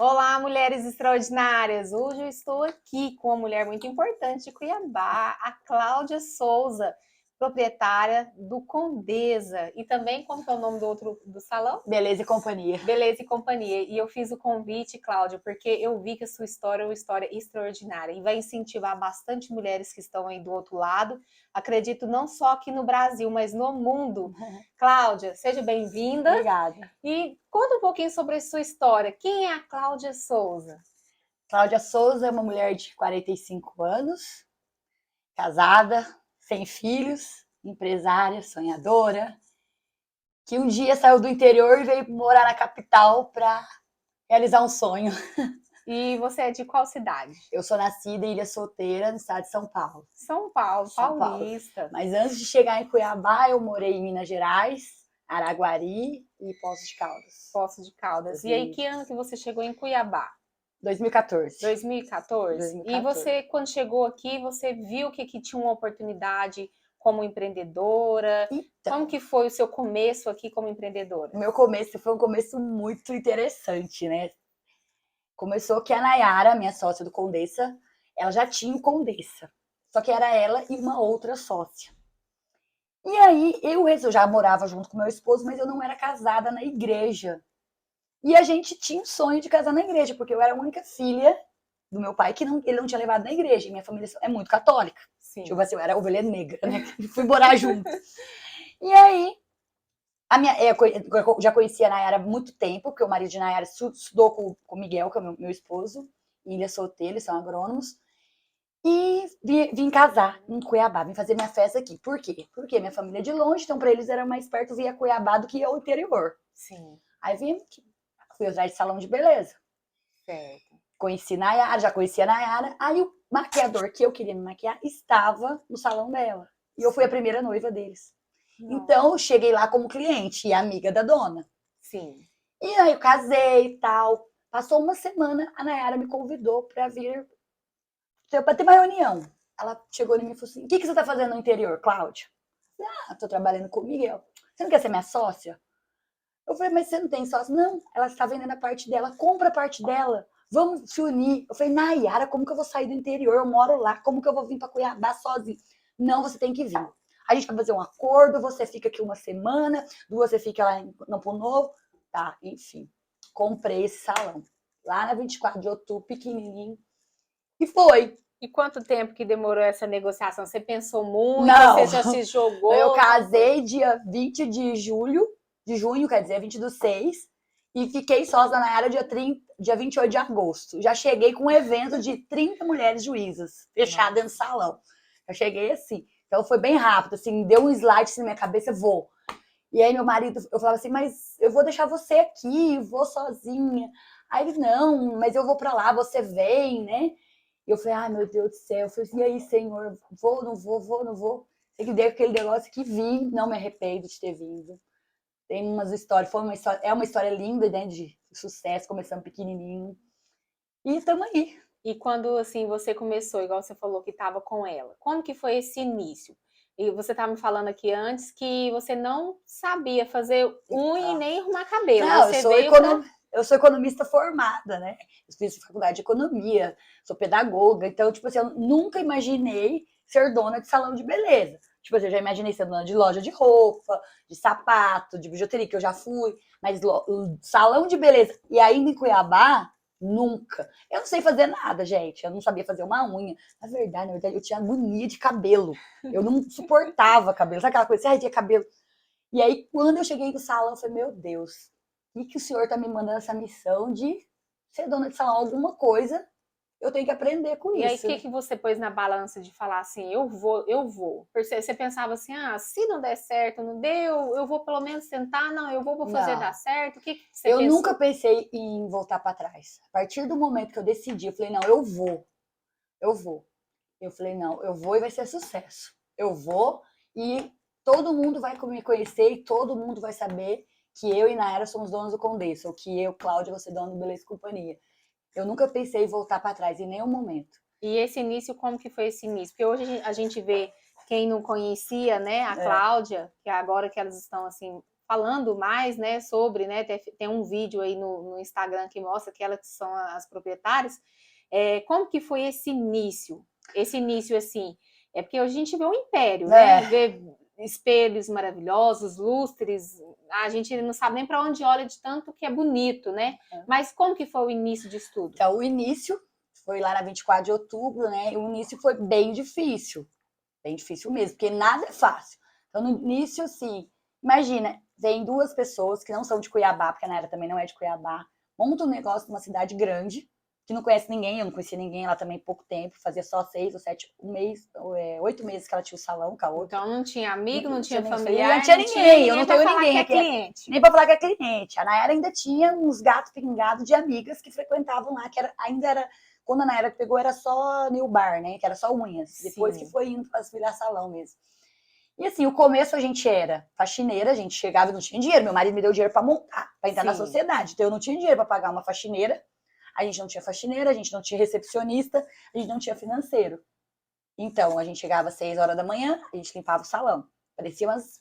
Olá, mulheres extraordinárias! Hoje eu estou aqui com uma mulher muito importante de Cuiabá, a Cláudia Souza, proprietária do Condesa. E também, como que é o nome do outro do salão? Beleza e companhia. Beleza e Companhia. E eu fiz o convite, Cláudia, porque eu vi que a sua história é uma história extraordinária e vai incentivar bastante mulheres que estão aí do outro lado. Acredito não só aqui no Brasil, mas no mundo. Cláudia, seja bem-vinda. Obrigada. E conta um pouquinho sobre a sua história. Quem é a Cláudia Souza? Cláudia Souza é uma mulher de 45 anos, casada, sem filhos, empresária, sonhadora, que um dia saiu do interior e veio morar na capital para realizar um sonho. E você é de qual cidade? Eu sou nascida em Ilha Solteira, no estado de São Paulo. São Paulo, São Paulo. paulista. Mas antes de chegar em Cuiabá, eu morei em Minas Gerais, Araguari e Poços de Caldas. Poços de Caldas. E aí, que ano que você chegou em Cuiabá? 2014. 2014? 2014. E você, quando chegou aqui, você viu que aqui tinha uma oportunidade como empreendedora? Então, Como que foi o seu começo aqui como empreendedora? o meu começo foi um começo muito interessante, né? Começou que a Nayara, minha sócia do Condessa, ela já tinha o Condessa. Só que era ela e uma outra sócia. E aí eu já morava junto com meu esposo, mas eu não era casada na igreja. E a gente tinha o sonho de casar na igreja, porque eu era a única filha do meu pai que ele não tinha levado na igreja. E minha família é muito católica. Sim. Tipo assim, eu era ovelha negra, né? Fui morar junto. E aí, eu já conhecia a Nayara há muito tempo, porque o marido de Nayara estudou com o Miguel, que é meu esposo, em Ilha Solteira, eles são agrônomos. E vim casar em Cuiabá, vim fazer minha festa aqui. Por quê? Porque minha família é de longe, então para eles era mais perto vir a Cuiabá do que ao interior. Sim. Aí fui atrás de salão de beleza. Certo. Conheci Nayara, já conhecia a Nayara. Aí o maquiador que eu queria me maquiar estava no salão dela. E eu fui a primeira noiva deles. Nossa. Então eu cheguei lá como cliente e amiga da dona. Sim. E aí eu casei e tal. Passou uma semana, a Nayara me convidou para vir para ter uma reunião. Ela chegou em mim e falou assim: o que você está fazendo no interior, Cláudia? Estou trabalhando com o Miguel. Você não quer ser minha sócia? Eu falei, mas você não tem sócio? Não, ela está vendendo a parte dela, compra a parte dela, vamos se unir. Eu falei, Nayara, como que eu vou sair do interior? Eu moro lá, como que eu vou vir para Cuiabá sozinha? Não, você tem que vir. A gente vai fazer um acordo, você fica aqui uma semana, você fica lá em Campo Novo. Tá, enfim, comprei esse salão. Lá na 24 de outubro, pequenininho. E foi. E quanto tempo que demorou essa negociação? Você pensou muito? Não, Você já se jogou? eu casei dia 20 de junho, quer dizer, 20 do 6, e fiquei sócia na área dia 28 de agosto. Já cheguei com um evento de 30 mulheres juízas, fechado dentro do salão. Eu cheguei assim. Então foi bem rápido, assim, deu um slide assim na minha cabeça, vou. E aí meu marido, eu falava assim, mas eu vou deixar você aqui, vou sozinha. Aí ele, não, mas eu vou pra lá, você vem, né? E eu falei, ai meu Deus do céu. Eu falei assim, e aí, Senhor, vou, não vou, vou, não vou. Sei que dei aquele negócio que vim, não me arrependo de ter vindo. Tem umas histórias, é uma história linda, né, de sucesso, começando pequenininho. E estamos aí. E quando assim você começou, igual você falou que estava com ela, como que foi esse início? E você estava me falando aqui antes que você não sabia fazer unha e nem arrumar cabelo. Não, Aí você veio pra... eu sou economista formada, né? Eu fiz faculdade de economia, sou pedagoga, então, tipo assim, eu nunca imaginei ser dona de salão de beleza. Tipo assim, eu já imaginei ser dona de loja de roupa, de sapato, de bijuteria, que eu já fui, mas salão de beleza, e ainda em Cuiabá, nunca. Eu não sei fazer nada, gente. Eu não sabia fazer uma unha. Na verdade, eu tinha agonia de cabelo. Eu não suportava cabelo. Sabe aquela coisa, ai, tinha cabelo. E aí, quando eu cheguei no salão, eu falei, meu Deus, o que o senhor tá me mandando essa missão de ser dona de salão? Alguma coisa eu tenho que aprender com E aí, o isso. que, que você pôs na balança de falar assim, eu vou, eu vou? Você pensava assim, ah, se não der certo, não deu, eu vou pelo menos tentar, não, eu vou fazer dar Não, certo. O que, que você eu pensou? nunca pensei em voltar para trás. A partir do momento que eu decidi, eu falei, não, eu vou. Eu vou. Eu falei, não, eu vou e vai ser sucesso. Eu vou e todo mundo vai me conhecer e todo mundo vai saber que eu e Nayara somos donos do Condessa, ou que eu, Cláudia, vou ser dona do Beleza e Companhia. Eu nunca pensei em voltar para trás em nenhum momento. E esse início, como que foi esse início? Porque hoje a gente vê quem não conhecia, né, a Cláudia, que agora que elas estão assim falando mais, né, sobre, né, tem um vídeo aí no Instagram que mostra que elas são as proprietárias. Como que foi esse início? Esse início, assim, é porque hoje a gente vê um império, né? Vê espelhos maravilhosos, lustres, a gente não sabe nem para onde olha de tanto que é bonito, né? Mas como que foi o início disso tudo? Então, o início foi lá na 24 de outubro, né? E o início foi bem difícil mesmo, porque nada é fácil. Então, no início, assim, imagina, vem duas pessoas que não são de Cuiabá, porque a Nayara também não é de Cuiabá, monta um negócio numa cidade grande, que não conhece ninguém, eu não conhecia ninguém lá também pouco tempo, fazia só 6 ou 7, 8 meses que ela tinha o salão com a outra. Então não tinha amigo, não tinha nem familiar, não tinha ninguém, eu não tenho ninguém aqui. Nem pra falar que é cliente. A Nayara ainda tinha uns gatos pingados de amigas que frequentavam lá, que ainda era, quando a Nayara pegou era só New Bar, né, que era só unhas, depois que foi indo para virar salão mesmo. E assim, o começo a gente era faxineira, a gente chegava e não tinha dinheiro, meu marido me deu dinheiro para montar, para entrar na sociedade, então eu não tinha dinheiro para pagar uma faxineira, a gente não tinha faxineira, a gente não tinha recepcionista, a gente não tinha financeiro. Então, a gente chegava às 6 horas da manhã, a gente limpava o salão. Parecia umas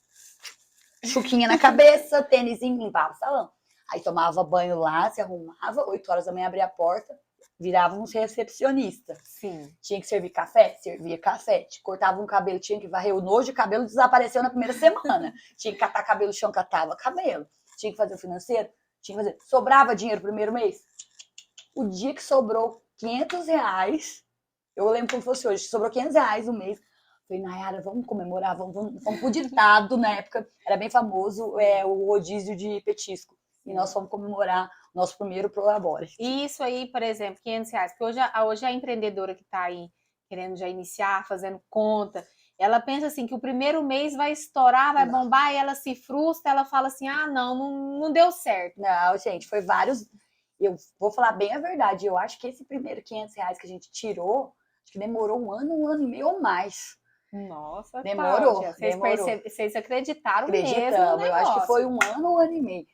chuquinha na cabeça, tênisinho, limpava o salão. Aí tomava banho lá, se arrumava, 8 horas da manhã abria a porta, virávamos recepcionista. Sim. Tinha que servir café? Servia café. Cortava um cabelo, tinha que varrer o nojo de cabelo, desapareceu na primeira semana. Tinha que catar cabelo no chão, catava cabelo. Tinha que fazer o financeiro? Tinha que fazer. Sobrava dinheiro no primeiro mês? O dia que sobrou R$500, eu lembro como fosse hoje, sobrou R$500 no mês. Falei, Nayara, vamos comemorar, vamos pro ditado, na época, era bem famoso o rodízio de petisco. E nós fomos comemorar o nosso primeiro Prolabore. E isso aí, por exemplo, R$500, porque hoje a empreendedora que está aí querendo já iniciar, fazendo conta, ela pensa assim, que o primeiro mês vai estourar, vai bombar, e ela se frustra, ela fala assim, não deu certo. Não, gente, foi vários... Eu vou falar bem a verdade, eu acho que esse primeiro R$500 que a gente tirou, acho que demorou um ano e meio ou mais. Nossa, demorou, Cláudia, demorou. Vocês acreditaram mesmo Acreditamos, eu acho que foi um ano e meio.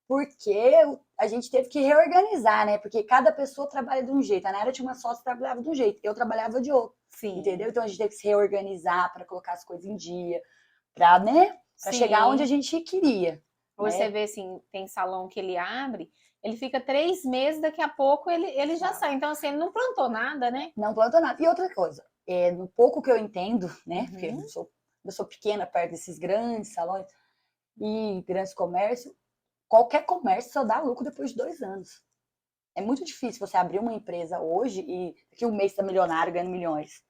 Porque a gente teve que reorganizar, né? Porque cada pessoa trabalha de um jeito. A Nayara tinha uma sócia que trabalhava de um jeito, eu trabalhava de outro. Sim. Entendeu? Então a gente teve que se reorganizar para colocar as coisas em dia, para, né? Para chegar onde a gente queria. Hoje você vê assim, tem salão que ele abre, ele fica 3 meses, daqui a pouco ele já sai. Então, assim, ele não plantou nada, né? Não plantou nada. E outra coisa, no pouco que eu entendo, né? Porque eu sou pequena perto desses grandes salões e grandes comércios, qualquer comércio só dá lucro depois de 2 anos. É muito difícil você abrir uma empresa hoje e daqui um mês tá milionário, ganhando milhões.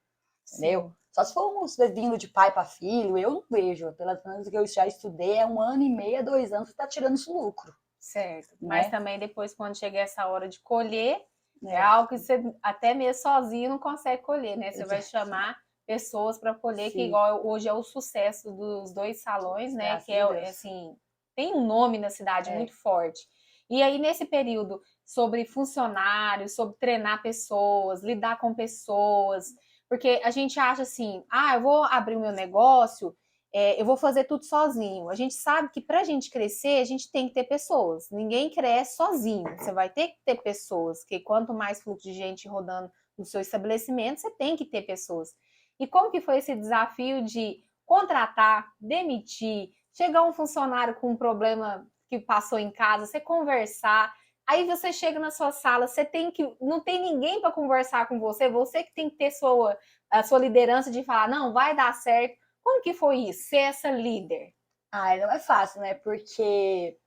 Entendeu? Só se for vindo de pai para filho, eu não vejo. Pelas coisas que eu já estudei, é 1 ano e meio, 2 anos, você tá tirando esse lucro. Certo. Né? Mas também depois, quando chegar essa hora de colher, é algo que você até mesmo sozinho não consegue colher, né? Você vai chamar pessoas para colher, que igual hoje é o sucesso dos 2 salões, né? Graças que é assim, tem um nome na cidade muito forte. E aí, nesse período, sobre funcionários, sobre treinar pessoas, lidar com pessoas, porque a gente acha assim, eu vou abrir o meu negócio, eu vou fazer tudo sozinho. A gente sabe que para a gente crescer, a gente tem que ter pessoas. Ninguém cresce sozinho. Você vai ter que ter pessoas, porque quanto mais fluxo de gente rodando no seu estabelecimento, você tem que ter pessoas. E como que foi esse desafio de contratar, demitir, chegar um funcionário com um problema que passou em casa, você conversar, aí você chega na sua sala, você tem que, não tem ninguém para conversar com você que tem que ter a sua liderança de falar, não, vai dar certo. Como que foi isso, ser essa líder? Não é fácil, né? Porque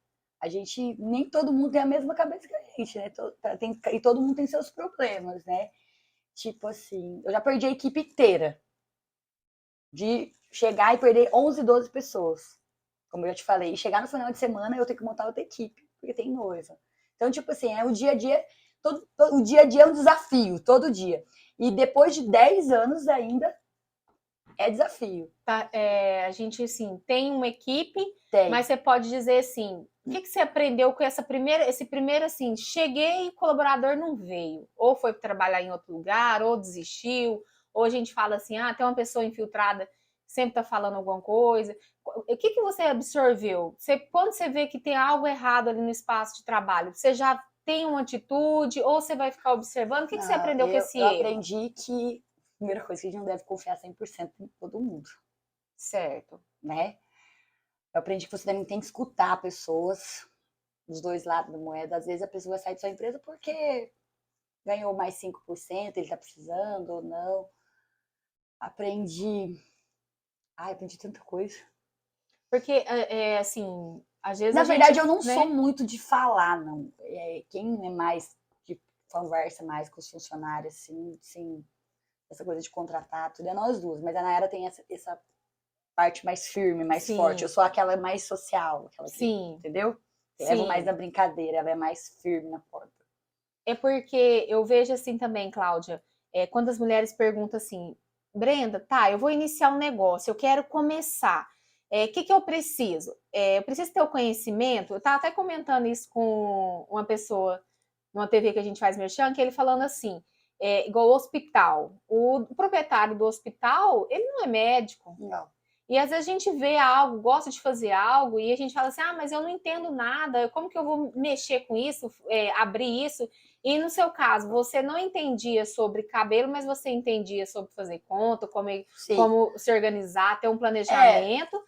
nem todo mundo tem a mesma cabeça que a gente, né? E todo mundo tem seus problemas, né? Tipo assim, eu já perdi a equipe inteira. De chegar e perder 11, 12 pessoas. Como eu já te falei. E chegar no final de semana, eu tenho que montar outra equipe, porque tem noiva. Então, tipo assim, o dia a dia... o dia a dia é um desafio, todo dia. E depois de 10 anos ainda, é desafio. A gente, assim, tem uma equipe, mas você pode dizer assim, o que você aprendeu com esse primeiro, assim, cheguei e o colaborador não veio. Ou foi trabalhar em outro lugar, ou desistiu, ou a gente fala assim, tem uma pessoa infiltrada, sempre tá falando alguma coisa. O que você absorveu? Quando você vê que tem algo errado ali no espaço de trabalho, você já tem uma atitude, ou você vai ficar observando? O que você aprendeu com esse erro? Eu aprendi que primeira coisa, que a gente não deve confiar 100% em todo mundo. Certo. Né? Eu aprendi que você também tem que escutar pessoas dos dois lados da moeda. Às vezes a pessoa sai de sua empresa porque ganhou mais 5%, ele tá precisando ou não. Aprendi. Ai, aprendi tanta coisa. Porque, assim, às vezes Na a gente, verdade, eu não sou né? muito de falar, não. Quem é mais que conversa mais com os funcionários, assim, essa coisa de contratar, tudo é nós duas. Mas a Nayara tem essa parte mais firme, mais forte. Eu Sim, sou aquela mais social, aquela que, sim, entendeu? Levo mais na sim. brincadeira, ela é mais firme na porta. É porque eu vejo assim também, Cláudia, quando as mulheres perguntam assim, Brenda, tá, eu vou iniciar um negócio, eu quero começar. O que eu preciso? Eu preciso ter o conhecimento. Eu estava até comentando isso com uma pessoa numa TV que a gente faz merchan, que ele falando assim, igual o hospital. O proprietário do hospital, ele não é médico. Não. E às vezes a gente vê algo, gosta de fazer algo, e a gente fala assim: ah, mas eu não entendo nada, como que eu vou mexer com isso, abrir isso? E no seu caso, você não entendia sobre cabelo, mas você entendia sobre fazer conta, Sim. como se organizar, ter um É, planejamento,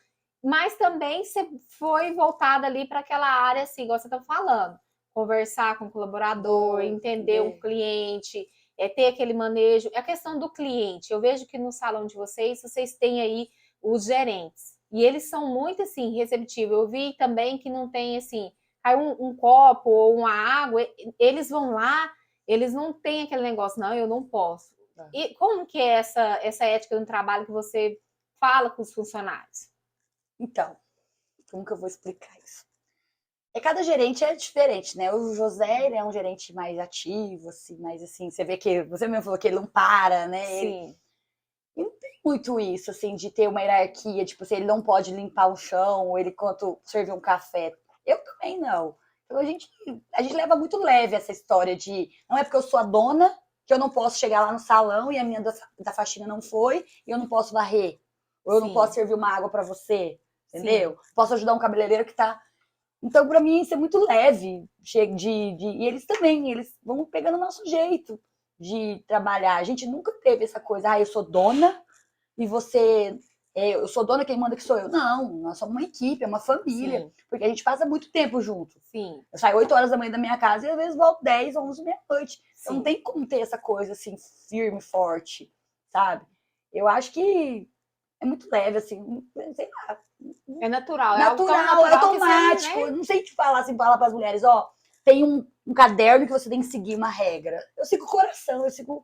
mas também você foi voltada ali para aquela área, assim, igual você está falando, conversar com o colaborador, dor, entender o entender. cliente, ter aquele manejo. É a questão do cliente. Eu vejo que no salão de vocês têm aí os gerentes. E eles são muito assim receptivos. Eu vi também que não tem assim, cai um copo ou uma água, eles vão lá, eles não têm aquele negócio, não, eu não posso. E como que é essa ética no trabalho que você fala com os funcionários? Então, como que eu vou explicar isso? Cada gerente é diferente, né? O José, ele é um gerente mais ativo, assim, mais assim, você vê que, você mesmo falou que ele não para, né? Sim, E não tem muito isso, assim, de ter uma hierarquia, tipo, se ele não pode limpar o chão, ou ele quanto servir um café. Eu também não. Então a gente leva muito leve essa história de, não é porque eu sou a dona que eu não posso chegar lá no salão e a minha da faxina não foi, e eu não posso varrer. Ou eu não posso sim, servir uma água para você, sim, entendeu? Posso ajudar um cabeleireiro que tá. Então, para mim, isso é muito leve. E eles também, eles vão pegando o nosso jeito de trabalhar. A gente nunca teve essa coisa, eu sou dona e você. Eu sou dona, quem manda que sou eu. Não, nós somos uma equipe, é uma família, sim, porque a gente passa muito tempo junto. sim, Eu saio 8 horas da manhã da minha casa e às vezes volto 10, 11, meia-noite. Então não sim. tem como ter essa coisa assim, firme, forte, sabe? Eu acho que é muito leve, assim, sei lá, É natural, é algo tão natural, é natural que você, né? automático. Eu não sei te falar assim, falar para as mulheres, tem um caderno que você tem que seguir uma regra. Eu sigo o coração, eu sigo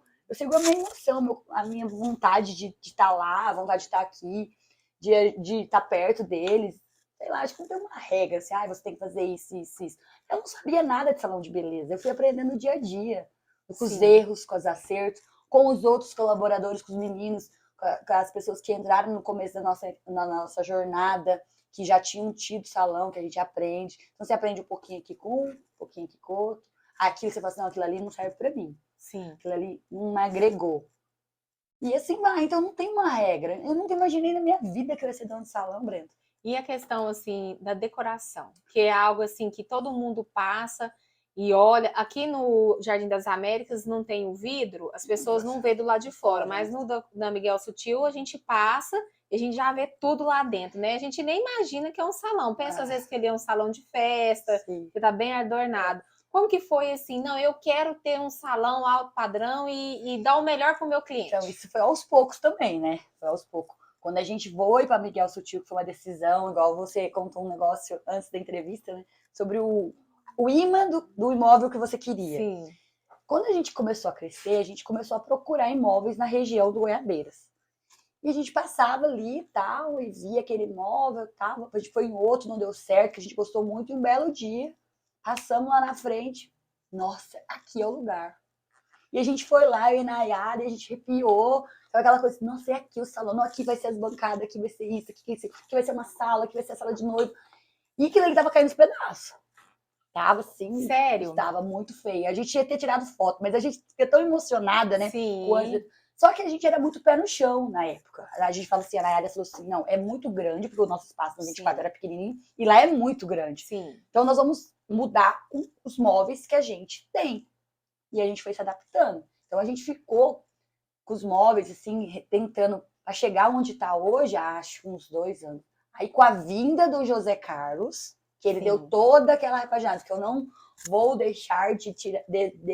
a minha emoção, a minha vontade de estar lá, a vontade de estar aqui, de estar perto deles. Sei lá, acho que não tem uma regra, assim, você tem que fazer isso, isso, isso. Eu não sabia nada de salão de beleza, eu fui aprendendo no dia a dia, com os Sim, erros, com os acertos, com os outros colaboradores, com os meninos, com as pessoas que entraram no começo na nossa jornada, que já tinham tido salão, que a gente aprende. Então você aprende um pouquinho aqui com um pouquinho aqui com o outro. Aquilo você fala assim, não, aquilo ali não serve para mim. sim. Aquilo ali não me agregou. E assim vai, então não tem uma regra. Eu nunca imaginei na minha vida que eu ia ser dona de salão, Brento. E a questão assim da decoração, que é algo assim que todo mundo passa e olha. Aqui no Jardim das Américas não tem o vidro, as pessoas não vê do lado de fora, Fora, mas né? no da Miguel Sutil a gente passa e a gente já vê tudo lá dentro, né? A gente nem imagina que é um salão. Pensa às Ah, vezes que ele é um salão de festa, sim. que tá bem adornado. Como que foi assim? Não, eu quero ter um salão alto padrão e dar o melhor para o meu Então, cliente. isso foi aos poucos também, né? Foi aos poucos. Quando a gente foi para Miguel Sutil, que foi uma decisão, igual você contou um negócio antes da entrevista, né? Sobre o imã do imóvel que você queria. Sim, Quando a gente começou a crescer, a gente começou a procurar imóveis na região do Goiabeiras. E a gente passava ali e tal, e via aquele imóvel e tal. A gente foi em outro, não deu certo, que a gente gostou muito. E um belo dia, passamos lá na frente. Nossa, aqui é o lugar. E a gente foi lá, eu e Nayara, e a gente arrepiou. Sabe aquela coisa, nossa, é aqui o salão, não, aqui vai ser as bancadas, aqui vai ser isso, aqui vai ser uma sala, aqui vai ser a sala de noivo. E aquilo ali tava caindo os pedaços. Tava assim, sério? estava muito feio. A gente ia ter tirado foto, mas a gente fica tão emocionada, né? Sim, Só que a gente era muito pé no chão na época. A gente fala assim, a Nayara falou assim, não, é muito grande, porque o nosso espaço no 24 sim, era pequenininho, e lá é muito grande. sim. Então nós vamos mudar os móveis que a gente tem. E a gente foi se adaptando. Então a gente ficou com os móveis, assim, tentando, a chegar onde está hoje, acho, uns 2 anos. Aí com a vinda do José Carlos, que ele Sim. deu toda aquela repaginada, que eu não vou deixar de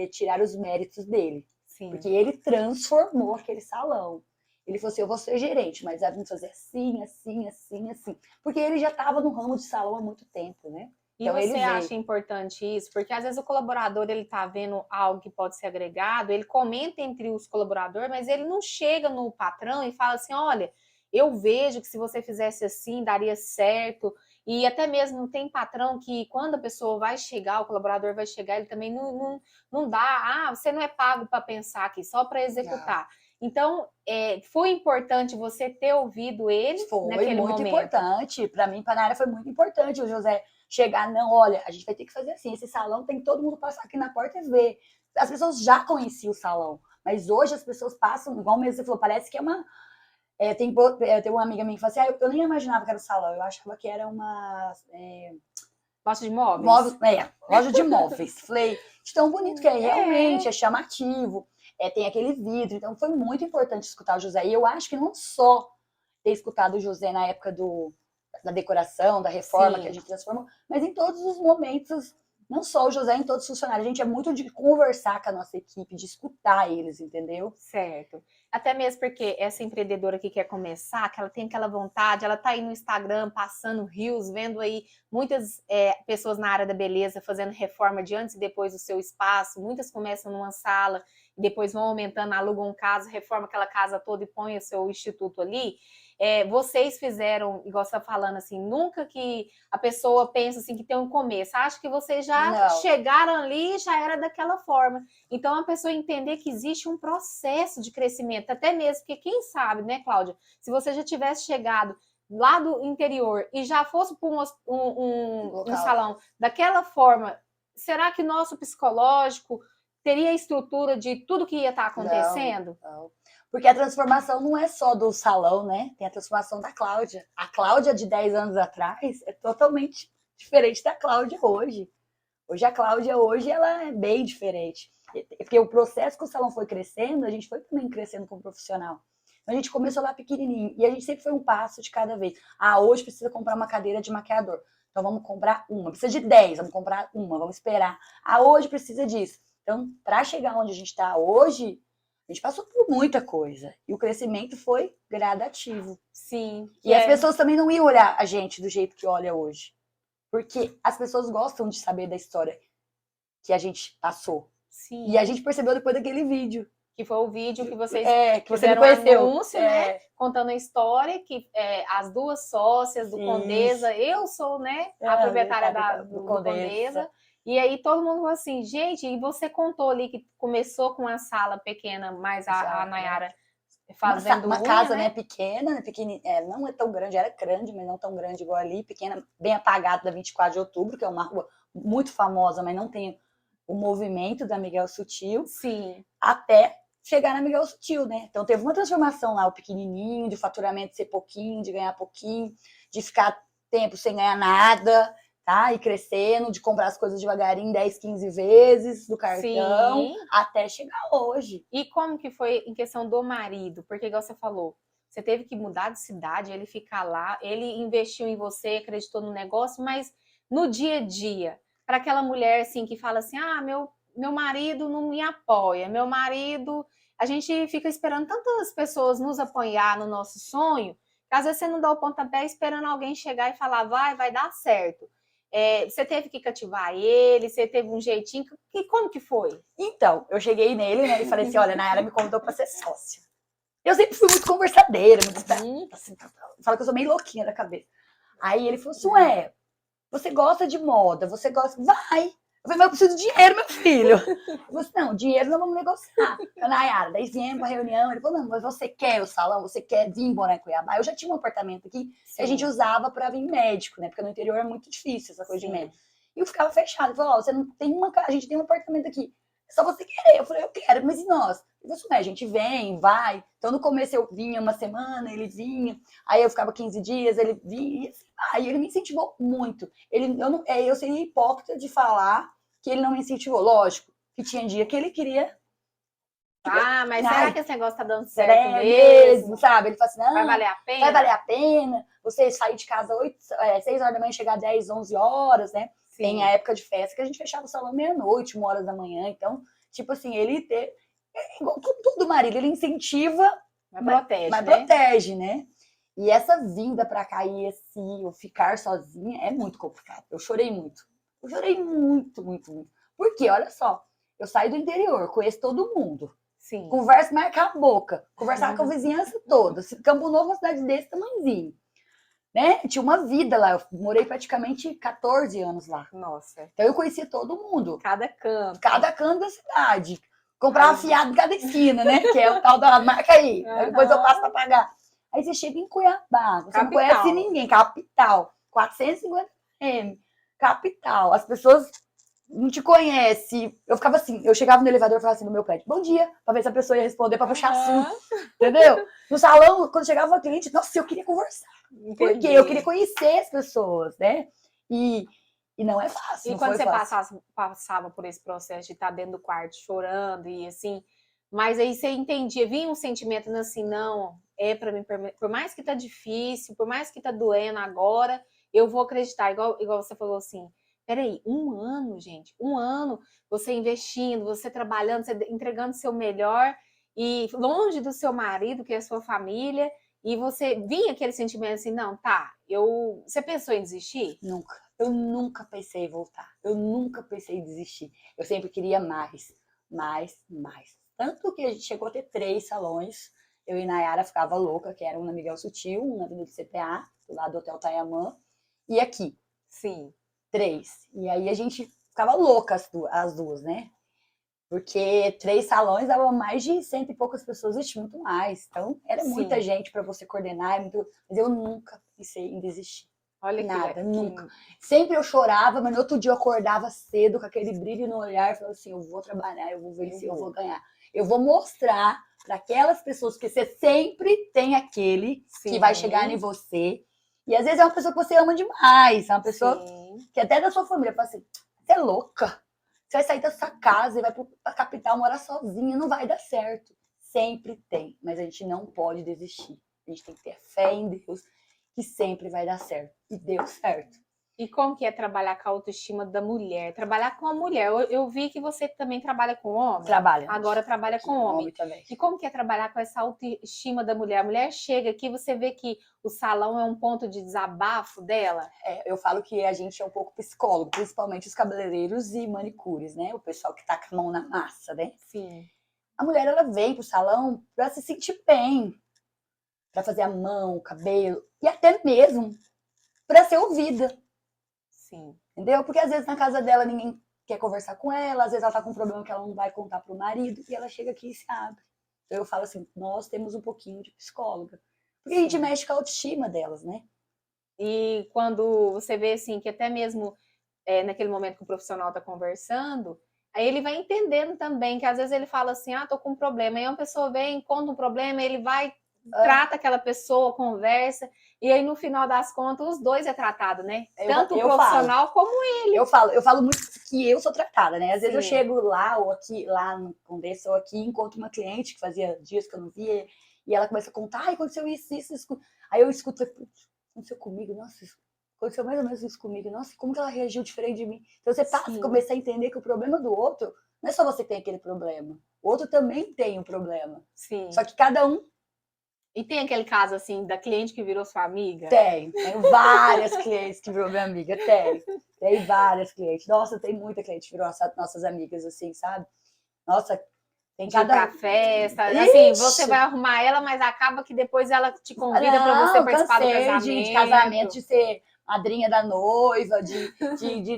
tirar os méritos dele. Sim. Porque ele transformou aquele salão. Ele falou assim, eu vou ser gerente, mas vamos fazer assim, assim, assim, assim. Porque ele já estava no ramo de salão há muito tempo, né? E Então, você acha importante isso? Porque às vezes o colaborador, ele tá vendo algo que pode ser agregado, ele comenta entre os colaboradores, mas ele não chega no patrão e fala assim, olha, eu vejo que se você fizesse assim, daria certo. E até mesmo tem patrão que quando a pessoa vai chegar, o colaborador vai chegar, ele também não dá, você não é pago para pensar aqui, só para executar. Não. Então, foi importante você ter ouvido ele naquele momento. Foi muito importante. Para mim, para a área, foi muito importante o José chegar, não, olha, a gente vai ter que fazer assim, esse salão tem que todo mundo passar aqui na porta e ver. As pessoas já conheciam o salão, mas hoje as pessoas passam, igual mesmo você falou, parece que é uma... tem uma amiga minha que fala assim, eu nem imaginava que era o salão, eu achava que era uma... loja de móveis? Loja de móveis. Falei, de tão bonito que é, realmente, é chamativo, tem aquele vidro, então foi muito importante escutar o José, e eu acho que não só ter escutado o José na época da decoração, da reforma, sim, que a gente transformou, mas em todos os momentos, não só o José, em todos os funcionários. A gente é muito de conversar com a nossa equipe, de escutar eles, entendeu? Certo. Até mesmo porque essa empreendedora que quer começar, que ela tem aquela vontade, ela tá aí no Instagram, passando reels, vendo aí muitas pessoas na área da beleza fazendo reforma de antes e depois do seu espaço, muitas começam numa sala, e depois vão aumentando, alugam um casa, reforma aquela casa toda e põe o seu instituto ali. Vocês fizeram, igual você está falando assim, nunca que a pessoa pensa assim que tem um começo, acho que vocês já chegaram ali e já era daquela forma. Então a pessoa entender que existe um processo de crescimento, até mesmo, porque quem sabe, né, Cláudia, se você já tivesse chegado lá do interior e já fosse para um salão daquela forma, será que nosso psicológico teria a estrutura de tudo que ia estar acontecendo? Não. Porque a transformação não é só do salão, né? Tem a transformação da Cláudia. A Cláudia de 10 anos atrás é totalmente diferente da Cláudia hoje. Hoje a Cláudia, ela é bem diferente. Porque o processo que o salão foi crescendo, a gente foi também crescendo como profissional. Então a gente começou lá pequenininho. E a gente sempre foi um passo de cada vez. Hoje precisa comprar uma cadeira de maquiador. Então vamos comprar uma. Precisa de 10, vamos comprar uma, vamos esperar. Hoje precisa disso. Então, para chegar onde a gente está hoje, a gente passou por muita coisa. E o crescimento foi gradativo. Sim. E as pessoas também não iam olhar a gente do jeito que olha hoje. Porque as pessoas gostam de saber da história que a gente passou. Sim. E a gente percebeu depois daquele vídeo. Que foi o vídeo que vocês fizeram um anúncio, né? Contando a história, que as duas sócias do Condesa, eu sou, né, a proprietária do Condesa. E aí todo mundo falou assim, gente, e você contou ali que começou com uma sala pequena, mas a Nayara fazendo uma casa, né, pequena, não é tão grande, era grande, mas não tão grande igual ali, pequena, bem apagada da 24 de outubro, que é uma rua muito famosa, mas não tem o movimento da Miguel Sutil. Sim. Até chegar na Miguel Sutil, né? Então teve uma transformação lá, o pequenininho, de faturamento ser pouquinho, de ganhar pouquinho, de ficar tempo sem ganhar nada, tá? E crescendo, de comprar as coisas devagarinho, 10, 15 vezes do cartão, sim, até chegar hoje. E como que foi em questão do marido? Porque, igual você falou, você teve que mudar de cidade, ele ficar lá, ele investiu em você, acreditou no negócio, mas no dia a dia, para aquela mulher assim que fala assim, meu marido não me apoia, meu marido... A gente fica esperando tantas pessoas nos apoiar no nosso sonho, que às vezes você não dá o pontapé esperando alguém chegar e falar, vai dar certo. Você teve que cativar ele, você teve um jeitinho, como que foi? Então, eu cheguei nele, né, e falei assim, olha, Nayara me convidou para ser sócia. Eu sempre fui muito conversadeira, muito assim, fala que eu sou meio louquinha da cabeça. Aí ele falou assim, você gosta de moda, você gosta... Vai! Eu falei, mas eu preciso de dinheiro, meu filho. Eu falei assim, não, dinheiro não vamos negociar. Eu, Nayara, daí viemos pra reunião, ele falou, não, mas você quer o salão, você quer vir em Boné Cuiabá? Eu já tinha um apartamento aqui, sim, que a gente usava pra vir médico, né? Porque no interior é muito difícil essa coisa, sim, de médico. E eu ficava fechado, ele falou, você não tem a gente tem um apartamento aqui, é só você querer. Eu falei, eu quero, mas e nós? Eu falei, a gente vem, vai. Então no começo eu vinha uma semana, ele vinha, aí eu ficava 15 dias, ele vinha, aí ele me incentivou muito. Eu seria hipócrita de falar que ele não me incentivou. Lógico, que tinha dia que ele queria Ah, mas será que esse negócio tá dando certo É mesmo? mesmo, sabe? Ele fala assim, não, Vai valer a pena? vai valer a pena você sair de casa 6 horas da manhã e chegar 10, 11 horas, né? Sim. Tem a época de festa que a gente fechava o salão meia-noite, 1 hora da manhã. Então, tipo assim, igual tudo do marido, ele incentiva, mas né? protege, né? E essa vinda pra cá e assim, eu ficar sozinha é muito complicado. Eu chorei muito. Eu chorei muito, muito, muito. Porque, olha só, eu saí do interior, conheço todo mundo. Sim. Conversa, marcar a boca. Conversar com a vizinhança toda. Campo Novo é uma cidade desse tamanhozinho. Né? Tinha uma vida lá. Eu morei praticamente 14 anos lá. Nossa. Então eu conhecia todo mundo. Cada canto. Cada canto da cidade. Comprava fiado em cada esquina, né? Que é o tal da marca aí. Aí depois eu passo pra pagar. Aí você chega em Cuiabá. Você não conhece ninguém. Capital. 450 km. Capital. As pessoas não te conhece. Eu ficava assim, eu chegava no elevador e falava assim no meu prédio, bom dia, pra ver se a pessoa ia responder, pra puxar assunto, entendeu? No salão, quando chegava uma cliente, nossa, eu queria conversar. Entendi. Porque eu queria conhecer as pessoas, né? E não é fácil. E quando você passava por esse processo de estar dentro do quarto chorando e assim, mas aí você entendia, vinha um sentimento assim, não, é pra mim, por mais que tá difícil, por mais que tá doendo agora, eu vou acreditar, igual você falou assim, peraí, 1 ano, gente, 1 ano, você investindo, você trabalhando, você entregando seu melhor e longe do seu marido, que é a sua família, e você vinha aquele sentimento assim, não, tá, você pensou em desistir? Nunca. Eu nunca pensei em voltar. Eu nunca pensei em desistir. Eu sempre queria mais, mais, mais. Tanto que a gente chegou a ter 3 salões. Eu e Nayara ficava louca, que era um na Miguel Sutil, um na Avenida do CPA, do lado do Hotel Tayamã, e aqui. Sim. 3. E aí a gente ficava louca as duas, né? Porque 3 salões dava mais de 100 e poucas pessoas, e muito mais. Então, era muita gente para você coordenar. Mas eu nunca pensei em desistir. Olha nada, nunca. Sempre eu chorava, mas no outro dia eu acordava cedo com aquele brilho no olhar e falava assim, eu vou trabalhar, eu vou vencer, eu vou ganhar. Eu vou mostrar para aquelas pessoas que você sempre tem aquele que vai chegar em você. E às vezes é uma pessoa que você ama demais, é uma pessoa que até da sua família fala assim, você é louca. Você vai sair da sua casa e vai para a capital morar sozinha, não vai dar certo. Sempre tem, mas a gente não pode desistir. A gente tem que ter fé em Deus, que sempre vai dar certo. E deu certo. E como que é trabalhar com a autoestima da mulher? Trabalhar com a mulher. Eu vi que você também trabalha com homem. Trabalha. Agora trabalha com homem. Também. E como que é trabalhar com essa autoestima da mulher? A mulher chega aqui, você vê que o salão é um ponto de desabafo dela? Eu falo que a gente é um pouco psicólogo, principalmente os cabeleireiros e manicures, né? O pessoal que tá com a mão na massa, né? Sim. A mulher, ela vem pro salão pra se sentir bem. Pra fazer a mão, o cabelo. E até mesmo pra ser ouvida. Sim. Entendeu? Porque às vezes na casa dela ninguém quer conversar com ela, às vezes ela tá com um problema que ela não vai contar pro marido, e ela chega aqui e se abre. Então eu falo assim, nós temos um pouquinho de psicóloga. Porque a gente mexe com a autoestima delas, né? E quando você vê assim, que até mesmo naquele momento que o profissional tá conversando, aí ele vai entendendo também, que às vezes ele fala assim, tô com um problema, aí uma pessoa vem, conta um problema, ele vai, trata aquela pessoa, conversa, e aí no final das contas os dois é tratado, né? Tanto o profissional como ele. Eu falo muito que eu sou tratada, né? Às vezes eu chego lá ou aqui, lá no Condessa ou aqui, encontro uma cliente que fazia dias que eu não via, e ela começa a contar, aconteceu isso. Aí eu escuto, aconteceu comigo, nossa, aconteceu mais ou menos isso comigo, nossa, como que ela reagiu diferente de mim? Então você passa a começar a entender que o problema do outro não é só você que tem aquele problema, o outro também tem um problema. Sim. Só que cada um. E tem aquele caso, assim, da cliente que virou sua amiga? Tenho várias clientes que virou minha amiga, tem várias clientes. Nossa, tem muita cliente que virou nossas amigas, assim, sabe? Nossa, tem cada... Ir pra festa, assim, você vai arrumar ela, mas acaba que depois ela te convida pra você participar do casamento. De casamento, de ser madrinha da noiva, de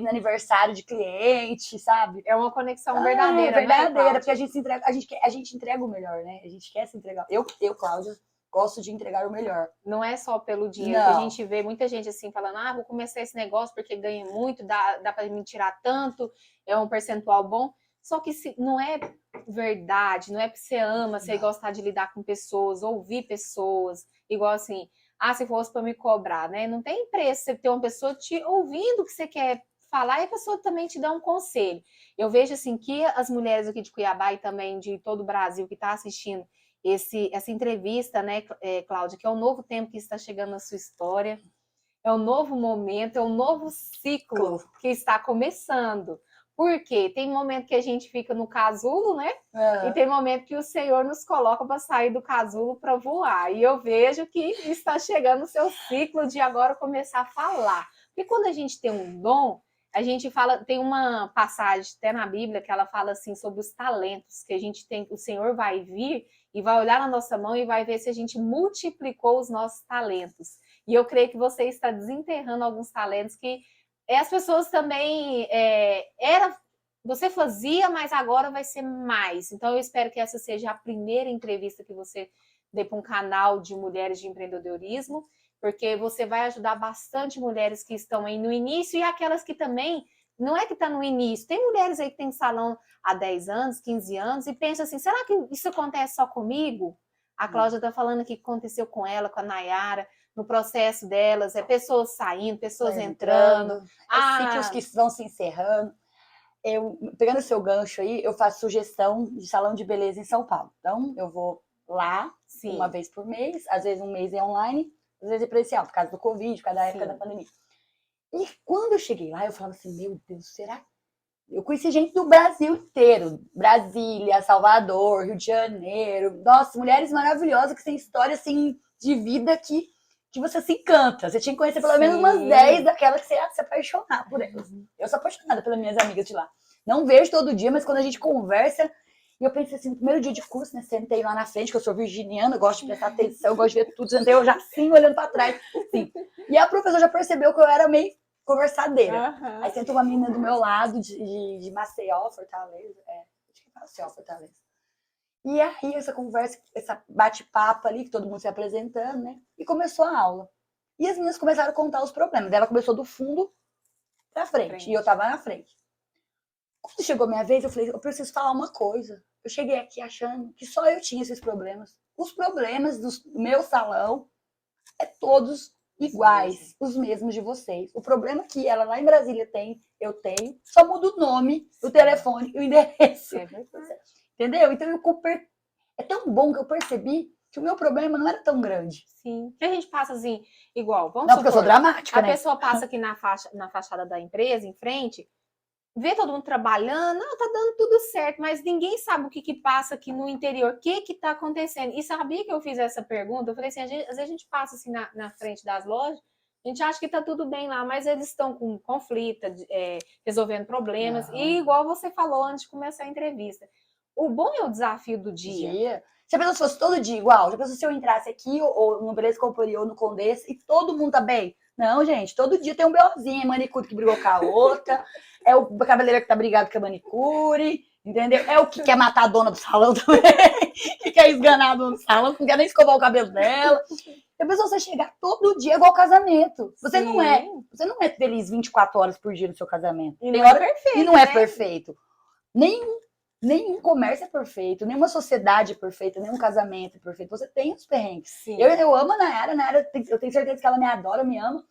aniversário de cliente, sabe? É uma conexão verdadeira, verdadeira, né, porque a gente entrega o melhor, né? A gente quer se entregar. Eu Cláudia, gosto de entregar o melhor. Não é só pelo dinheiro, que a gente vê muita gente assim falando, vou começar esse negócio porque ganha muito, dá para me tirar tanto, é um percentual bom. Só que não é verdade, não é porque você ama, você gostar de lidar com pessoas, ouvir pessoas, igual assim, se fosse para me cobrar, né? Não tem preço você ter uma pessoa te ouvindo o que você quer falar e a pessoa também te dá um conselho. Eu vejo assim que as mulheres aqui de Cuiabá e também de todo o Brasil que está assistindo essa entrevista, né, Cláudia, que é um novo tempo que está chegando na sua história, é um novo momento, é um novo ciclo que está começando. Porque tem momento que a gente fica no casulo, né? E tem momento que o Senhor nos coloca para sair do casulo para voar. E eu vejo que está chegando o seu ciclo de agora começar a falar. Porque quando a gente tem um dom, a gente fala, tem uma passagem até na Bíblia que ela fala assim sobre os talentos que a gente tem, o Senhor vai vir e vai olhar na nossa mão e vai ver se a gente multiplicou os nossos talentos. E eu creio que você está desenterrando alguns talentos que as pessoas também você fazia, mas agora vai ser mais. Então eu espero que essa seja a primeira entrevista que você dê para um canal de mulheres de empreendedorismo, porque você vai ajudar bastante mulheres que estão aí no início e aquelas que também não é que está no início. Tem mulheres aí que tem salão há 10 anos, 15 anos e pensa assim, será que isso acontece só comigo? A Cláudia está falando que aconteceu com ela, com a Nayara, no processo delas, pessoas saindo, pessoas entrando. Ciclos que vão se encerrando. Pegando o seu gancho aí, eu faço sugestão de salão de beleza em São Paulo. Então, eu vou lá uma vez por mês, às vezes um mês é online, às vezes é presencial, por causa do Covid, por causa da época da pandemia. E quando eu cheguei lá, eu falava assim, meu Deus, será? Eu conheci gente do Brasil inteiro. Brasília, Salvador, Rio de Janeiro. Nossa, mulheres maravilhosas que têm história, assim, de vida que você se encanta. Você tinha que conhecer pelo menos umas 10 daquelas que você ia se apaixonar por elas. Eu sou apaixonada pelas minhas amigas de lá. Não vejo todo dia, mas quando a gente conversa... E eu pensei assim, no primeiro dia de curso, né? Sentei lá na frente, que eu sou virginiana, gosto de prestar atenção, gosto de ver tudo. Sentei eu já assim, olhando pra trás. Assim. E a professora já percebeu que eu era meio conversadeira. Uhum. Aí sentou uma menina do meu lado, de Maceió, Fortaleza. Acho que é Maceió, Fortaleza. E aí, essa conversa, essa bate-papo ali, que todo mundo se apresentando, né? E começou a aula. E as meninas começaram a contar os problemas. Ela começou do fundo pra frente. E eu tava na frente. Quando chegou a minha vez, eu falei, eu preciso falar uma coisa. Eu cheguei aqui achando que só eu tinha esses problemas. Os problemas do meu salão todos iguais, os mesmos de vocês. O problema que ela lá em Brasília tem, eu tenho, só muda o nome, o telefone e o endereço. Entendeu? Então é tão bom que eu percebi que o meu problema não era tão grande. Sim. Que a gente passa assim, igual, vamos supor, porque eu sou dramática, né? A pessoa passa aqui na fachada da empresa, em frente, vê todo mundo trabalhando, tá dando tudo certo, mas ninguém sabe o que passa aqui no interior, o que tá acontecendo. E sabia que eu fiz essa pergunta? Eu falei assim, às vezes a gente passa assim na frente das lojas, a gente acha que tá tudo bem lá, mas eles estão com conflito, resolvendo problemas, e igual você falou antes de começar a entrevista. O bom é o desafio do dia. Se a pessoa fosse todo dia igual, já pensou se eu entrasse aqui, ou no Beleza Companhia, ou no Condessa, e todo mundo tá bem? Não, gente, todo dia tem um BOzinho, é manicure que brigou com a outra, é o cabeleireiro que tá brigado com a manicure, entendeu? É o que quer matar a dona do salão também, que quer esganar a dona do salão, que não quer nem escovar o cabelo dela. E a pessoa, você chegar todo dia igual casamento. Você não é feliz 24 horas por dia no seu casamento. E não é perfeito. E não é perfeito. Nenhum comércio é perfeito, nenhuma sociedade é perfeita, nenhum casamento é perfeito. Você tem os perrengues. Sim. Eu amo a Nayara, eu tenho certeza que ela me adora, me ama.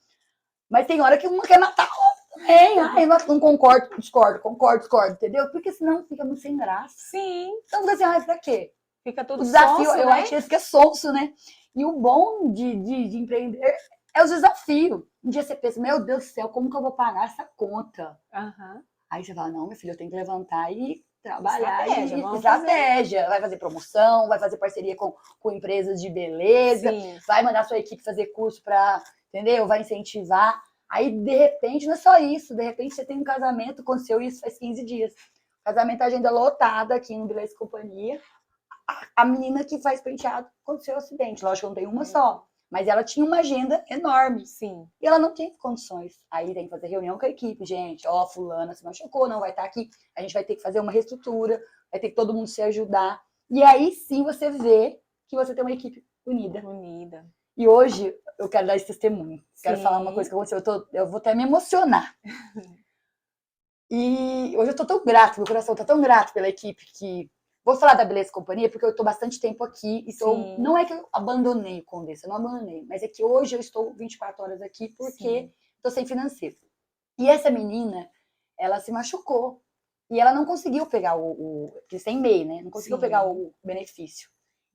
Mas tem hora que uma quer matar a outra também. Ai, não concordo, discordo, entendeu? Porque senão fica muito sem graça. Sim. Então fica assim, pra quê? Fica tudo o desafio, sonso, eu acho que fica sonso, né? E o bom de empreender é os desafios. Um dia você pensa, meu Deus do céu, como que eu vou pagar essa conta? Uhum. Aí você fala, não, meu filho, eu tenho que levantar e trabalhar. Estratégia. Vai fazer promoção, vai fazer parceria com empresas de beleza, Sim. Vai mandar sua equipe fazer curso para, entendeu? Vai incentivar. Aí, de repente, não é só isso. De repente, você tem um casamento, aconteceu isso faz 15 dias. Casamento, agenda lotada aqui no Beleza Companhia. A menina que faz penteado aconteceu um acidente. Lógico que não tem uma só. Mas ela tinha uma agenda enorme. Sim. E ela não tem condições. Aí tem que fazer reunião com a equipe, gente. Ó, fulana se machucou, não vai estar aqui. A gente vai ter que fazer uma reestrutura. Vai ter que todo mundo se ajudar. E aí sim você vê que você tem uma equipe unida. E hoje eu quero dar esse testemunho. Quero falar uma coisa que aconteceu. Eu vou até me emocionar. E hoje eu tô tão grato, meu coração tá tão grato pela equipe que... Vou falar da Beleza Companhia porque eu estou bastante tempo aqui. Não é que eu abandonei o Condessa, eu não abandonei. Mas é que hoje eu estou 24 horas aqui porque estou sem financeiro. E essa menina, ela se machucou. E ela não conseguiu pegar que sem MEI, né? Não conseguiu pegar o benefício.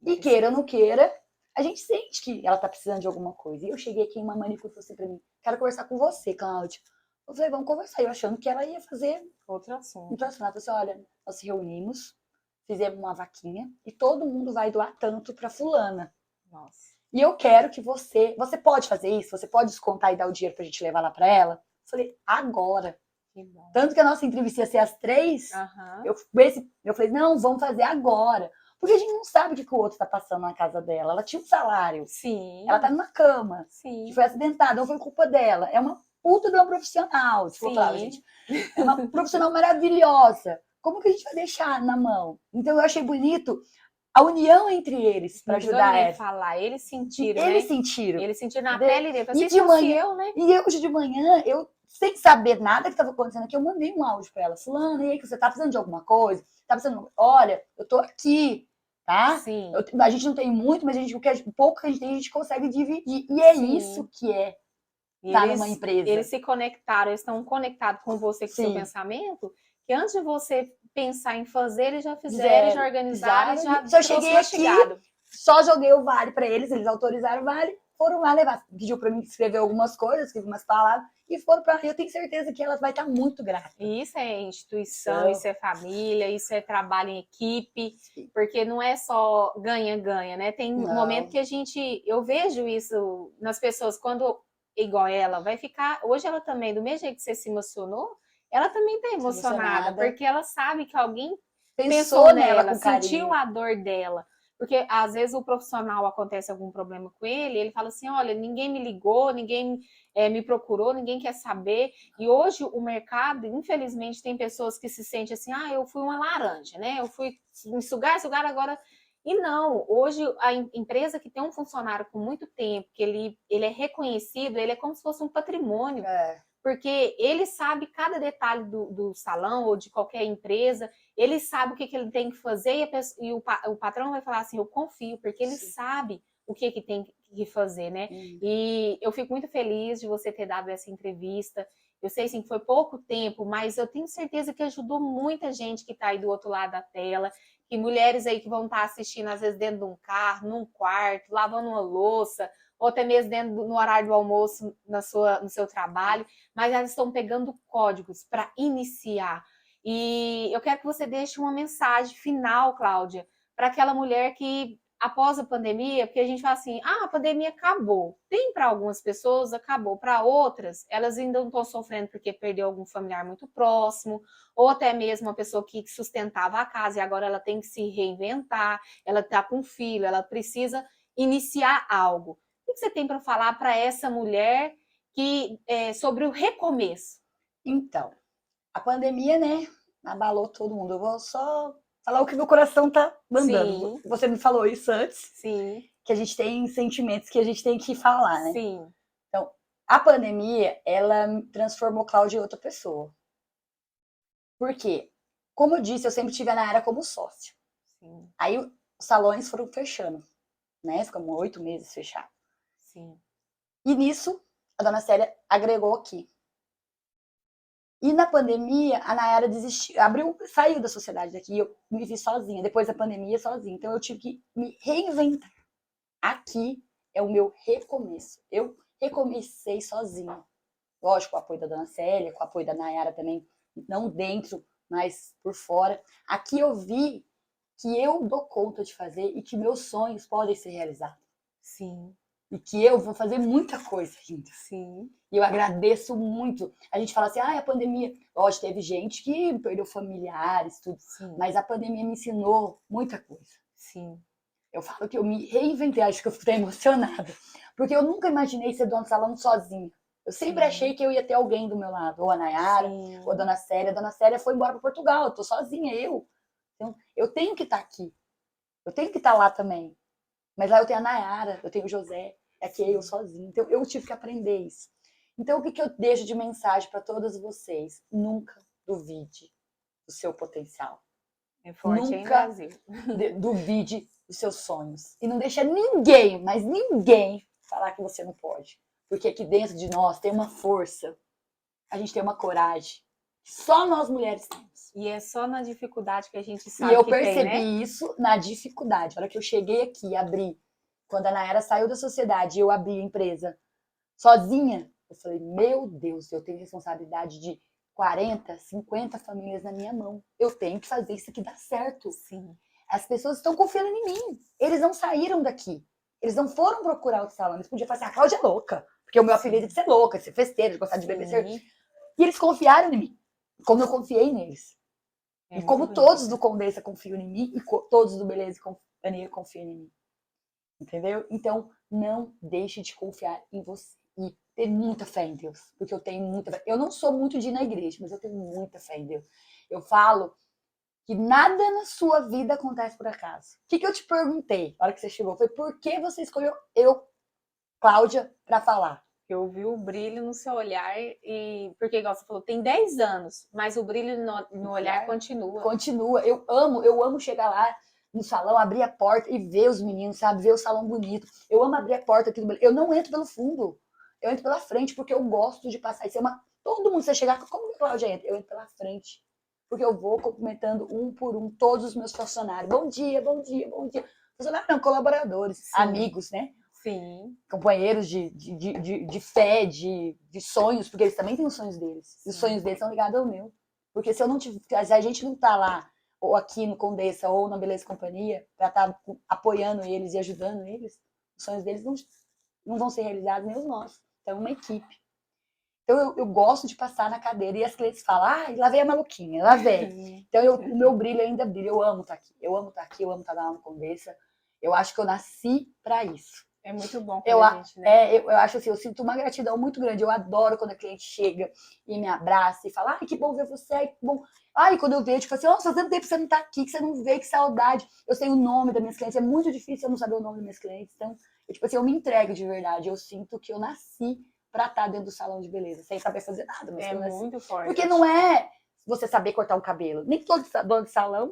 E queira ou não queira, a gente sente que ela tá precisando de alguma coisa. E eu cheguei aqui em uma manicure e falei assim pra mim, quero conversar com você, Cláudia. Eu falei, vamos conversar. Eu achando que ela ia fazer Outro assunto. Então, assim, ela falou assim, olha, nós se reunimos, fizemos uma vaquinha e todo mundo vai doar tanto pra fulana. Nossa. E eu quero que você pode fazer isso? Você pode descontar e dar o dinheiro pra gente levar lá pra ela? Eu falei, agora. Que bom. Tanto que a nossa entrevista ia ser às 3, eu falei, não, vamos fazer agora. Porque a gente não sabe o que o outro tá passando na casa dela. Ela tinha um salário. Sim. Ela tá numa cama. Sim. Que foi acidentada, não foi culpa dela. É uma puta de uma profissional. Tipo, claro, gente. É uma profissional maravilhosa. Como que a gente vai deixar na mão? Então eu achei bonito a união entre eles para ajudar ela. Falar, eles sentiram, Eles né? sentiram. Eles sentiram na pele dele. E de manhã, né? E hoje de manhã, eu sem saber nada que estava acontecendo aqui, eu mandei um áudio para ela, fulano, e aí, você tá precisando de alguma coisa? Tá precisando? Olha, eu tô aqui, tá? Sim. A gente não tem muito, mas o pouco que a gente tem, a gente consegue dividir. E é isso que é estar numa empresa. Eles se conectaram, eles estão conectados com você, com o seu pensamento, que antes de você pensar em fazer, eles já fizeram, já organizaram, já só cheguei aqui, só joguei o vale para eles autorizaram o vale, foram lá levar. Pediu para mim escrever algumas coisas, escrevi umas palavras, e foram para. Eu tenho certeza que elas vão estar muito gratas. Isso é instituição, isso é família, isso é trabalho em equipe, porque não é só ganha-ganha, né? Tem um momento que eu vejo isso nas pessoas, quando, igual ela, vai ficar. Hoje ela também, do mesmo jeito que você se emocionou, ela também está emocionada, porque ela sabe que alguém pensou nela, sentiu a dor dela. Porque às vezes o profissional acontece algum problema com ele fala assim, olha, ninguém me ligou, ninguém me procurou, ninguém quer saber. E hoje o mercado, infelizmente, tem pessoas que se sentem assim, eu fui uma laranja, né? Eu fui me sugar agora. E não, hoje a empresa que tem um funcionário com muito tempo, que ele é reconhecido, ele é como se fosse um patrimônio. Porque ele sabe cada detalhe do salão ou de qualquer empresa, ele sabe o que ele tem que fazer e o patrão vai falar assim, eu confio, porque ele sabe o que tem que fazer, né? E eu fico muito feliz de você ter dado essa entrevista. Eu sei sim, que foi pouco tempo, mas eu tenho certeza que ajudou muita gente que está aí do outro lado da tela, que mulheres aí que vão estar assistindo, às vezes, dentro de um carro, num quarto, lavando uma louça, ou até mesmo no horário do almoço no seu trabalho, mas elas estão pegando códigos para iniciar. E eu quero que você deixe uma mensagem final, Cláudia, para aquela mulher que, após a pandemia, porque a gente fala assim, a pandemia acabou. Tem para algumas pessoas, acabou. Para outras, elas ainda não estão sofrendo porque perdeu algum familiar muito próximo, ou até mesmo uma pessoa que sustentava a casa e agora ela tem que se reinventar, ela está com um filho, ela precisa iniciar algo. O que você tem para falar para essa mulher sobre o recomeço? Então, a pandemia, né, abalou todo mundo. Eu vou só falar o que meu coração tá mandando. Sim. Você me falou isso antes. Sim. Que a gente tem sentimentos que a gente tem que falar, né? Sim. Então, a pandemia, ela transformou Cláudia em outra pessoa. Por quê? Como eu disse, eu sempre tive a Nayara como sócia. Sim. Aí os salões foram fechando, né? Ficamos 8 meses fechados. Sim. E nisso, a dona Célia agregou aqui. E na pandemia, a Nayara desistiu, saiu da sociedade daqui, eu me vi sozinha, depois da pandemia, sozinha. Então eu tive que me reinventar. Aqui é o meu recomeço. Eu recomecei sozinha. Lógico, com o apoio da dona Célia, com o apoio da Nayara também, não dentro, mas por fora. Aqui eu vi que eu dou conta de fazer e que meus sonhos podem ser realizados. Sim. E que eu vou fazer muita coisa ainda. Sim. E eu agradeço muito. A gente fala assim, a pandemia... Lógico, teve gente que perdeu familiares, tudo. Sim. Mas a pandemia me ensinou muita coisa. Sim. Eu falo que eu me reinventei, acho que eu fiquei emocionada. Porque eu nunca imaginei ser dona de salão sozinha. Eu sempre achei que eu ia ter alguém do meu lado. Ou a Nayara, ou a dona Célia. A dona Célia foi embora para Portugal, eu tô sozinha, eu. Então, eu tenho que estar aqui. Eu tenho que estar lá também. Mas lá eu tenho a Nayara, eu tenho o José. Aqui eu sozinha. Então, eu tive que aprender isso. Então, o que eu deixo de mensagem para todas vocês? Nunca duvide do seu potencial. É forte, nunca hein, Brasil? Duvide dos seus sonhos. E não deixa ninguém, mas ninguém, falar que você não pode. Porque aqui dentro de nós tem uma força A gente tem uma coragem que só nós mulheres temos. E é só na dificuldade que a gente E sabe eu que percebi tem, né? isso na dificuldade. A hora que eu cheguei aqui, abri, quando a Nayara saiu da sociedade e eu abri a empresa sozinha, eu falei, meu Deus, eu tenho responsabilidade de 40, 50 famílias na minha mão. Eu tenho que fazer isso aqui dar certo. Sim. As pessoas estão confiando em mim. Eles não saíram daqui. Eles não foram procurar outro salão. Eles podiam falar assim, a Cláudia é louca. Porque o meu apelido é de ser louca, de ser festeira, de gostar de beber cerveja. Sim. E eles confiaram em mim. Como eu confiei neles. É E muito como bonito. todos do Condessa confiam em mim, e todos do Beleza e Companhia confiam em mim. Entendeu? Então, não deixe de confiar em você. E ter muita fé em Deus. Porque eu tenho muita fé. Eu não sou muito de ir na igreja, mas eu tenho muita fé em Deus. Eu falo que nada na sua vida acontece por acaso. O que eu te perguntei na hora que você chegou? Foi por que você escolheu eu, Cláudia, para falar? Eu vi o brilho no seu olhar e porque igual você falou, tem 10 anos, mas o brilho no olhar continua. Continua. Eu amo chegar lá no salão, abrir a porta e ver os meninos, sabe? Ver o salão bonito. Eu amo abrir a porta aqui do Beleza. Eu não entro pelo fundo. Eu entro pela frente porque eu gosto de passar. Isso é uma... Todo mundo, você chegar, como que a Cláudia entra? Eu entro pela frente. Porque eu vou cumprimentando um por um todos os meus funcionários. Bom dia, bom dia, bom dia. Funcionários não, colaboradores, Sim. amigos, né? Sim. Companheiros de fé, de sonhos, porque eles também têm os sonhos deles. E os sonhos deles são ligados ao meu. Porque se eu não tiver, se a gente não tá lá, ou aqui no Condessa, ou na Beleza e Companhia, para estar apoiando eles e ajudando eles, os sonhos deles não vão ser realizados, nem os nossos. Então, é uma equipe. Então, eu gosto de passar na cadeira e as clientes falam, ah, lá vem a maluquinha, lá vem. Então, o meu brilho ainda brilha. Eu amo estar aqui. Eu amo estar aqui, eu amo estar lá no Condessa. Eu acho que eu nasci para isso. É muito bom quando a gente, né? Eu acho assim, eu sinto uma gratidão muito grande. Eu adoro quando a cliente chega e me abraça e fala, ai, que bom ver você, ai, que bom. Ai, quando eu vejo, tipo assim, nossa, faz tanto tempo que você não tá aqui, que você não vê, que saudade. Eu sei o nome das minhas clientes, é muito difícil eu não saber o nome das minhas clientes. Então, tipo assim, eu me entrego de verdade. Eu sinto que eu nasci pra estar dentro do salão de beleza, sem saber fazer nada, mas É eu nasci. muito forte. Porque não é você saber cortar um cabelo. Nem todo dono de salão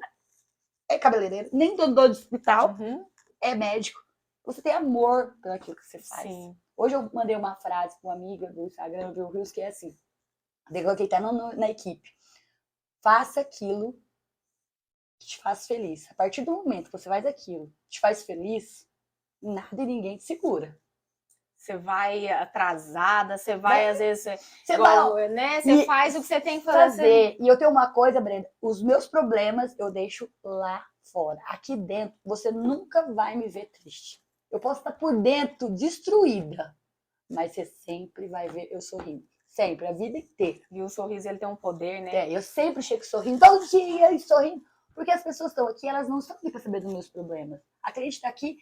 é cabeleireiro, nem todo dono de hospital é médico. Você tem amor pelo aquilo que você faz. Sim. Hoje eu mandei uma frase para uma amiga do Instagram, do Rios, que é assim, eu coloquei até na equipe. Faça aquilo que te faz feliz. A partir do momento que você faz aquilo que te faz feliz, nada e ninguém te segura. Você vai atrasada, você vai, às vezes, você igual, vai, né? Você faz o que você tem que fazer. fazer. E eu tenho uma coisa, Brenda, os meus problemas eu deixo lá fora. Aqui dentro, você nunca vai me ver triste. Eu posso estar por dentro destruída, mas você sempre vai ver eu sorrindo. Sempre, a vida inteira. E o sorriso, ele tem um poder, né? Eu sempre chego sorrindo, todo dia sorrindo. Porque as pessoas estão aqui, elas não estão aqui para saber dos meus problemas. A cliente está aqui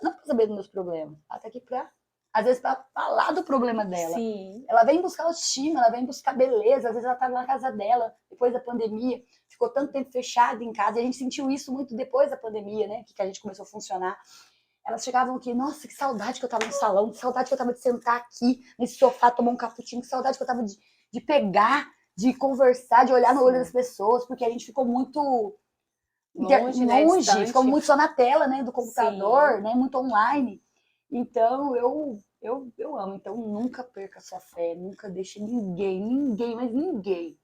não para saber dos meus problemas. Ela está aqui para, às vezes, para falar do problema dela. Sim. Ela vem buscar autoestima, ela vem buscar beleza. Às vezes ela está na casa dela, depois da pandemia. Ficou tanto tempo fechada em casa. E a gente sentiu isso muito depois da pandemia, né? Que a gente começou a funcionar. Elas chegavam aqui, nossa, que saudade que eu tava no salão, que saudade que eu tava de sentar aqui nesse sofá, tomar um cappuccino, que saudade que eu tava de pegar, de conversar, de olhar no olho das pessoas, porque a gente ficou muito longe, né? Distante. Ficou muito só na tela, né, do computador, né, muito online. Então, eu amo. Então, nunca perca a sua fé, nunca deixe mas ninguém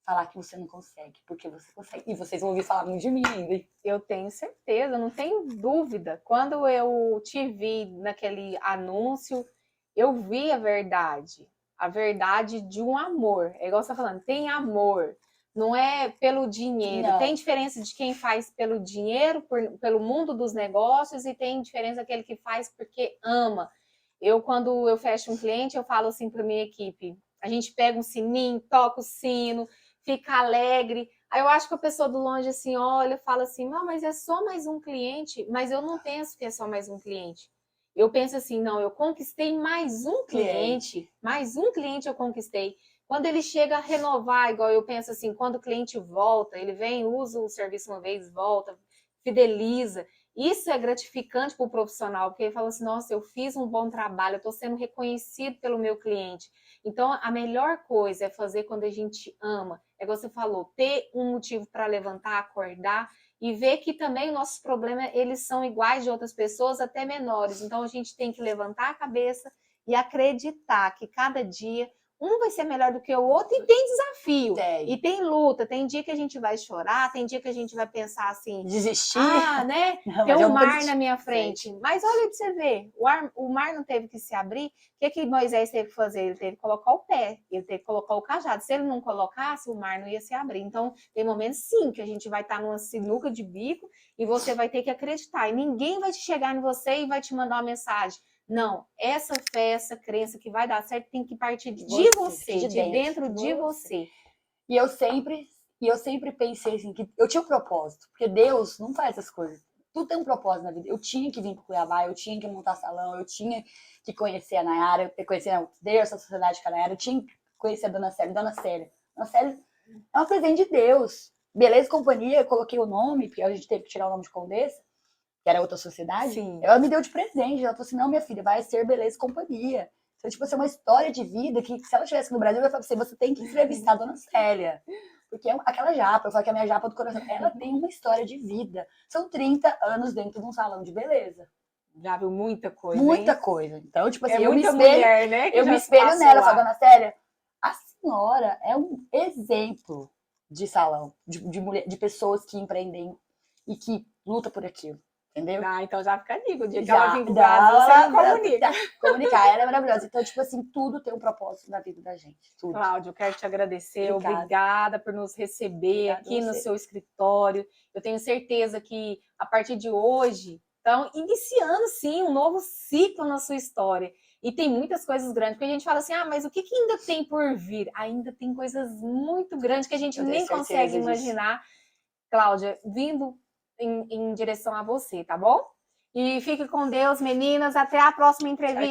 falar que você não consegue, porque você consegue. E vocês vão ouvir falar muito de mim ainda, hein? Eu tenho certeza, não tenho dúvida. Quando eu te vi naquele anúncio, eu vi a verdade de um amor. É igual você tá falando, tem amor, não é pelo dinheiro. Não. Tem diferença de quem faz pelo dinheiro, pelo mundo dos negócios, e tem diferença daquele que faz porque ama. Quando eu fecho um cliente, eu falo assim para minha equipe: a gente pega um sininho, toca o sino, fica alegre. Aí eu acho que a pessoa do longe assim olha, fala assim, não, mas é só mais um cliente. Mas eu não penso que é só mais um cliente. Eu penso assim, não, eu conquistei mais um cliente, mais um cliente eu conquistei. Quando ele chega a renovar, igual eu penso assim, quando o cliente volta, ele vem, usa o serviço uma vez, volta, fideliza. Isso é gratificante para o profissional, porque ele fala assim, nossa, eu fiz um bom trabalho, eu estou sendo reconhecido pelo meu cliente. Então, a melhor coisa é fazer quando a gente ama. É igual você falou, ter um motivo para levantar, acordar e ver que também nossos problemas, eles são iguais de outras pessoas, até menores. Então, a gente tem que levantar a cabeça e acreditar que cada dia Um vai ser melhor do que o outro e tem desafio. Tem. E tem luta. Tem dia que a gente vai chorar, tem dia que a gente vai pensar assim, Desistir. né? Não, Tem mas é um um mar positivo. na minha frente. Mas olha pra você ver, o mar não teve que se abrir. O que Moisés teve que fazer? Ele teve que colocar o pé, ele teve que colocar o cajado. Se ele não colocasse, o mar não ia se abrir. Então, tem momentos sim que a gente vai estar numa sinuca de bico e você vai ter que acreditar. E ninguém vai te chegar em você e vai te mandar uma mensagem. Não, essa fé, essa crença que vai dar certo tem que partir de você, de dentro de você. E eu sempre pensei assim, que eu tinha um propósito, porque Deus não faz essas coisas. Tudo tem um propósito na vida. Eu tinha que vir para Cuiabá, eu tinha que montar salão, eu tinha que conhecer a Nayara, essa sociedade com a Nayara, eu tinha que conhecer a Dona Célia. Dona Célia é um presente de Deus. Beleza Companhia, eu coloquei o nome, porque a gente teve que tirar o nome de Condessa, que era outra sociedade. Sim. Ela me deu de presente. Ela falou assim: não, minha filha, vai ser Beleza Companhia. Então, tipo, assim, uma história de vida que, se ela estivesse no Brasil, eu ia falar pra você tem que entrevistar a Dona Célia. Porque aquela japa, eu falo que é a minha japa do coração, ela tem uma história de vida. São 30 anos dentro de um salão de beleza. Já viu muita coisa, Muita hein? coisa. Então, tipo assim, É eu me muita espelho, mulher, né, que eu já me espelho passou nela. lá. Falo, Dona Célia, a senhora é um exemplo de salão, de mulher, de pessoas que empreendem e que lutam por aquilo. Entendeu? Ah, então já fica a dica. O dia que Já, ela vir pro Brasil, você me comunica. Comunicar, ela é maravilhosa. Então, tipo assim, tudo tem um propósito na vida da gente. Tudo. Cláudio, eu quero te agradecer. Obrigada por nos receber aqui no seu escritório. Eu tenho certeza que a partir de hoje, estão iniciando sim um novo ciclo na sua história. E tem muitas coisas grandes, porque a gente fala assim, mas o que ainda tem por vir? Ainda tem coisas muito grandes que a gente nem consegue imaginar, Cláudia, vindo em direção a você, tá bom? E fique com Deus, meninas. Até a próxima entrevista.